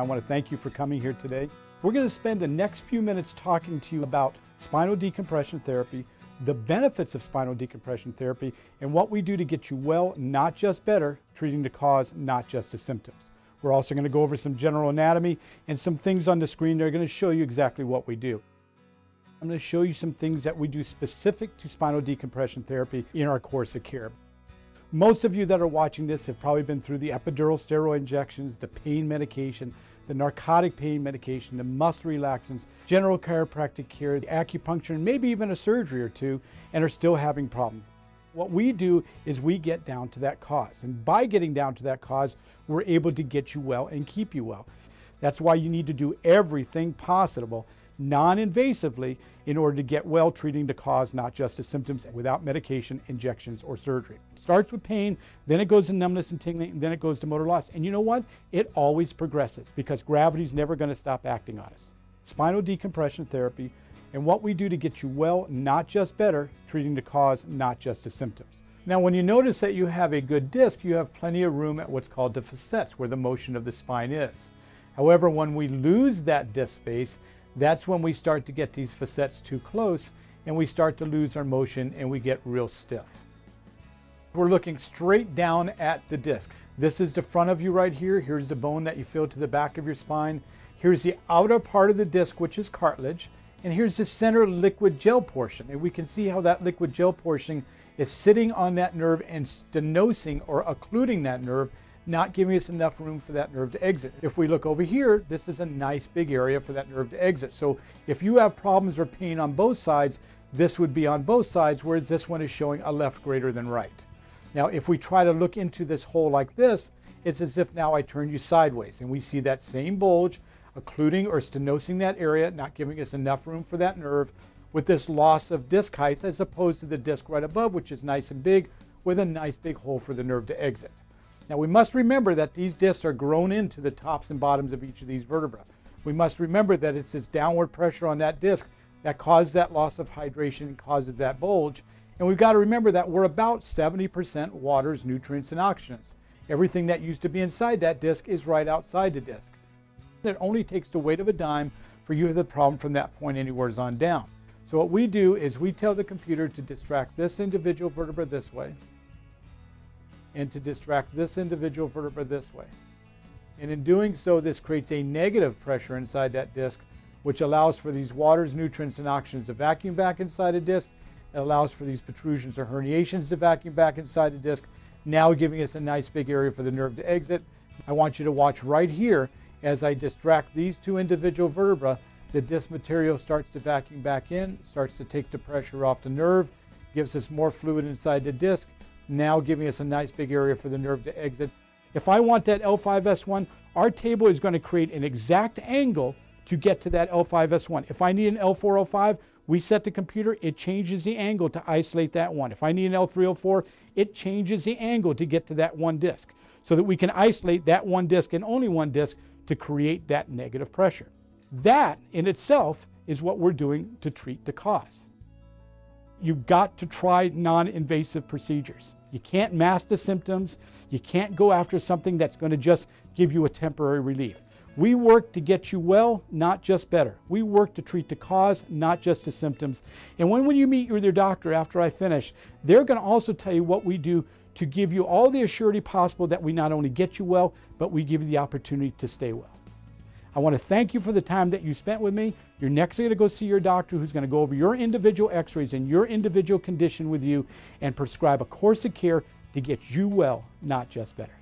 I want to thank you for coming here today. We're going to spend the next few minutes talking to you about spinal decompression therapy, the benefits of spinal decompression therapy, and what we do to get you well, not just better, treating the cause, not just the symptoms. We're also going to go over some general anatomy and some things on the screen that are going to show you exactly what we do. I'm going to show you some things that we do specific to spinal decompression therapy in our course of care. Most of you that are watching this have probably been through the epidural steroid injections, the pain medication, the narcotic pain medication, the muscle relaxants, general chiropractic care, the acupuncture, and maybe even a surgery or two, and are still having problems. What we do is we get down to that cause. And by getting down to that cause, we're able to get you well and keep you well. That's why you need to do everything possible non-invasively in order to get well, treating the cause, not just the symptoms, without medication, injections, or surgery. It starts with pain, then it goes to numbness and tingling, and then it goes to motor loss. And you know what? It always progresses because gravity's never going to stop acting on us. Spinal decompression therapy and what we do to get you well, not just better, treating the cause, not just the symptoms. Now, when you notice that you have a good disc, you have plenty of room at what's called the facets, where the motion of the spine is. However, when we lose that disc space, that's when we start to get these facets too close and we start to lose our motion and we get real stiff. We're looking straight down at the disc. This is the front of you right here. Here's the bone that you feel to the back of your spine. Here's the outer part of the disc, which is cartilage. And here's the center liquid gel portion. And we can see how that liquid gel portion is sitting on that nerve and stenosing or occluding that nerve, not giving us enough room for that nerve to exit. If we look over here, this is a nice big area for that nerve to exit. So if you have problems or pain on both sides, this would be on both sides, whereas this one is showing a left greater than right. Now, if we try to look into this hole like this, it's as if now I turn you sideways and we see that same bulge occluding or stenosing that area, not giving us enough room for that nerve, with this loss of disc height as opposed to the disc right above, which is nice and big with a nice big hole for the nerve to exit. Now, we must remember that these discs are grown into the tops and bottoms of each of these vertebrae. We must remember that it's this downward pressure on that disc that causes that loss of hydration and causes that bulge. And we've got to remember that we're about 70% waters, nutrients, and oxygens. Everything that used to be inside that disc is right outside the disc. It only takes the weight of a dime for you to have the problem from that point anywhere on down. So what we do is we tell the computer to distract this individual vertebra this way, and to distract this individual vertebra this way. And in doing so, this creates a negative pressure inside that disc, which allows for these waters, nutrients, and oxygens to vacuum back inside the disc. It allows for these protrusions or herniations to vacuum back inside the disc, now giving us a nice big area for the nerve to exit. I want you to watch right here as I distract these two individual vertebrae. The disc material starts to vacuum back in, starts to take the pressure off the nerve, gives us more fluid inside the disc, now giving us a nice big area for the nerve to exit. If I want that L5-S1, our table is going to create an exact angle to get to that L5-S1. If I need an L4-05, we set the computer, it changes the angle to isolate that one. If I need an L3-04, it changes the angle to get to that one disc so that we can isolate that one disc and only one disc to create that negative pressure. That in itself is what we're doing to treat the cause. You've got to try non-invasive procedures. You can't mask the symptoms. You can't go after something that's going to just give you a temporary relief. We work to get you well, not just better. We work to treat the cause, not just the symptoms. And when you meet with your doctor after I finish, they're going to also tell you what we do to give you all the assurity possible that we not only get you well, but we give you the opportunity to stay well. I want to thank you for the time that you spent with me. You're next going to go see your doctor, who's going to go over your individual x-rays and your individual condition with you and prescribe a course of care to get you well, not just better.